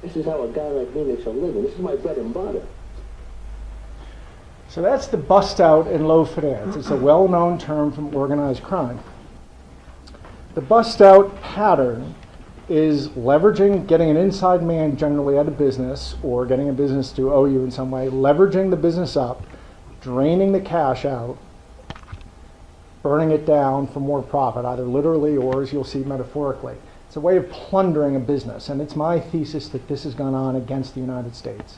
This is how a guy like me makes a living. This is my bread and butter. So that's the bust out in low finance. It's a well-known term from organized crime. The bust out pattern is leveraging, getting an inside man generally out of business or getting a business to owe you in some way, leveraging the business up, draining the cash out, burning it down for more profit, either literally or, as you'll see, metaphorically. It's a way of plundering a business, and it's my thesis that this has gone on against the United States.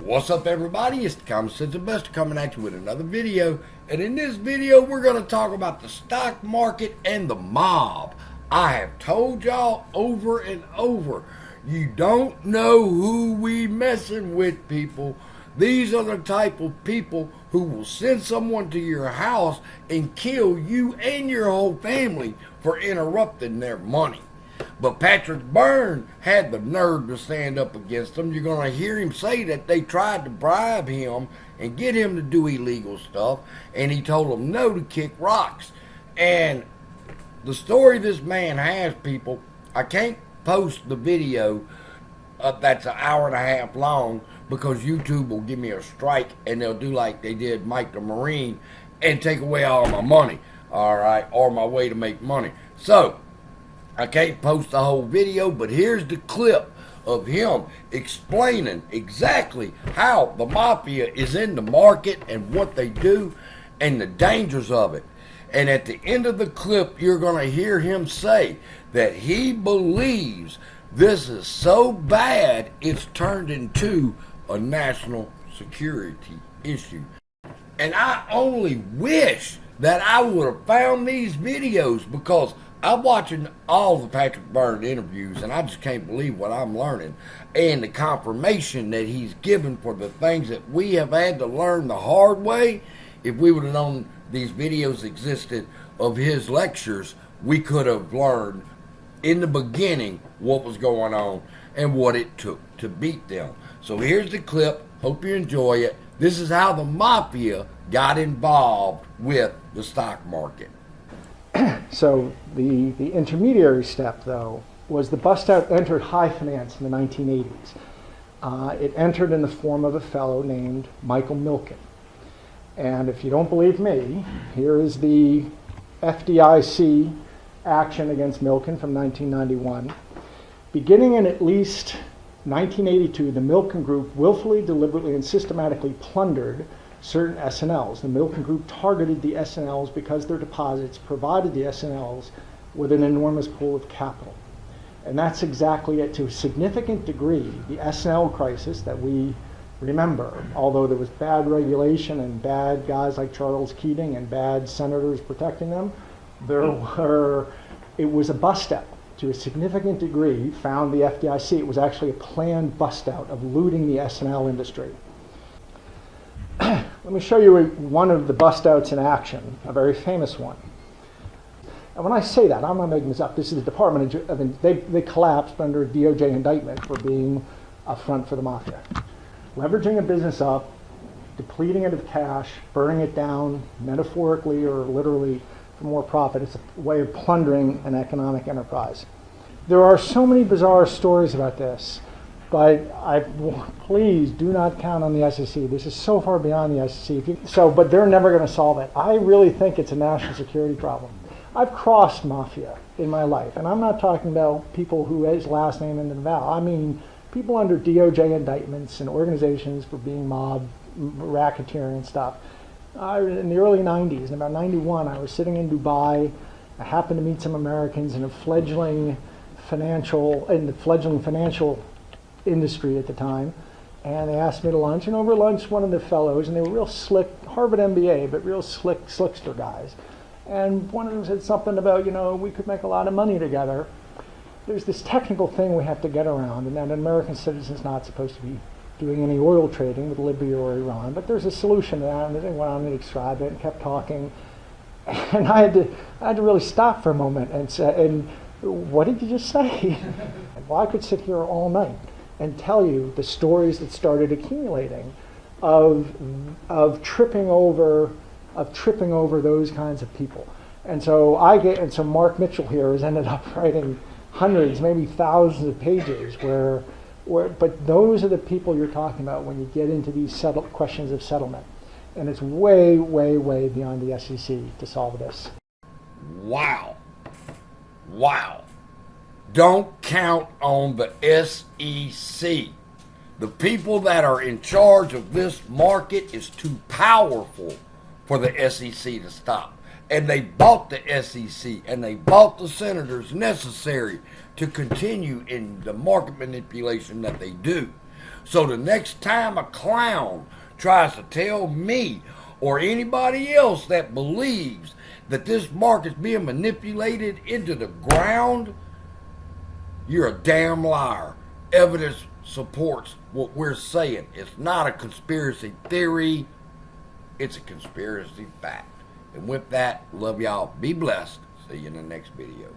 What's up, everybody? It's the Common Sense Investor coming at you with another video. And in this video, we're going to talk about the stock market and the mob. I have told y'all over and over, you don't know who we messing with, people. These are the type of people who will send someone to your house and kill you and your whole family for interrupting their money. But Patrick Byrne had the nerve to stand up against them. You're going to hear him say that they tried to bribe him and get him to do illegal stuff, and he told them no to kick rocks. And the story this man has, people, I can't post the video that's an hour and a half long because YouTube will give me a strike and they'll do like they did Mike the Marine and take away all my money, all right, or my way to make money. So I can't post the whole video, but here's the clip of him explaining exactly how the mafia is in the market and what they do and the dangers of it. And at the end of the clip, you're going to hear him say that he believes this is so bad it's turned into a national security issue. And I only wish that I would have found these videos, because I'm watching all the Patrick Byrne interviews and I just can't believe what I'm learning and the confirmation that he's given for the things that we have had to learn the hard way. If we would have known these videos existed of his lectures, we could have learned in the beginning what was going on and what it took to beat them. So here's the clip. Hope you enjoy it. This is how the mafia got involved with the stock market. So the intermediary step, though, was the bust out entered high finance in the 1980s. It entered in the form of a fellow named Michael Milken. And if you don't believe me, here is the FDIC action against Milken from 1991. Beginning in at least 1982, the Milken Group willfully, deliberately, and systematically plundered certain S&Ls. The Milken Group targeted the S&Ls because their deposits provided the S&Ls with an enormous pool of capital. And that's exactly it. To a significant degree, the S&L crisis that we remember, although there was bad regulation and bad guys like Charles Keating and bad senators protecting them, it was a bust out. To a significant degree, found the FDIC, it was actually a planned bust out of looting the S&L industry. Let me show you one of the bust outs in action, a very famous one. And when I say that, I'm not making this up. This is the Department of, they collapsed under a DOJ indictment for being a front for the mafia. Leveraging a business up, depleting it of cash, burning it down, metaphorically or literally, for more profit. It's a way of plundering an economic enterprise. There are so many bizarre stories about this, but please do not count on the SEC. This is so far beyond the SEC. But they're never going to solve it. I really think it's a national security problem. I've crossed mafia in my life, and I'm not talking about people who his last name ended in Val. I mean people under DOJ indictments and organizations for being mob racketeering and stuff. In the early 90s, in about 91, I was sitting in Dubai. I happened to meet some Americans in the fledgling financial industry at the time, and they asked me to lunch. And over lunch, one of the fellows, and they were real slick, Harvard MBA, but real slickster guys. And one of them said something about, we could make a lot of money together. There's this technical thing we have to get around, and that an American citizen's not supposed to be doing any oil trading with Libya or Iran, but there's a solution to that, and they went on and described it and kept talking. And I had to really stop for a moment and say, and what did you just say? Well, I could sit here all night and tell you the stories that started accumulating of tripping over those kinds of people. And so Mark Mitchell here has ended up writing hundreds, maybe thousands of pages where But those are the people you're talking about when you get into these questions of settlement. And it's way, way, way beyond the SEC to solve this. Wow. Wow. Don't count on the SEC. The people that are in charge of this market is too powerful for the SEC to stop. And they bought the SEC and they bought the senators necessary to continue in the market manipulation that they do. So the next time a clown tries to tell me or anybody else that believes that this market's being manipulated into the ground, you're a damn liar. Evidence supports what we're saying. It's not a conspiracy theory. It's a conspiracy fact. And with that, love y'all. Be blessed. See you in the next video.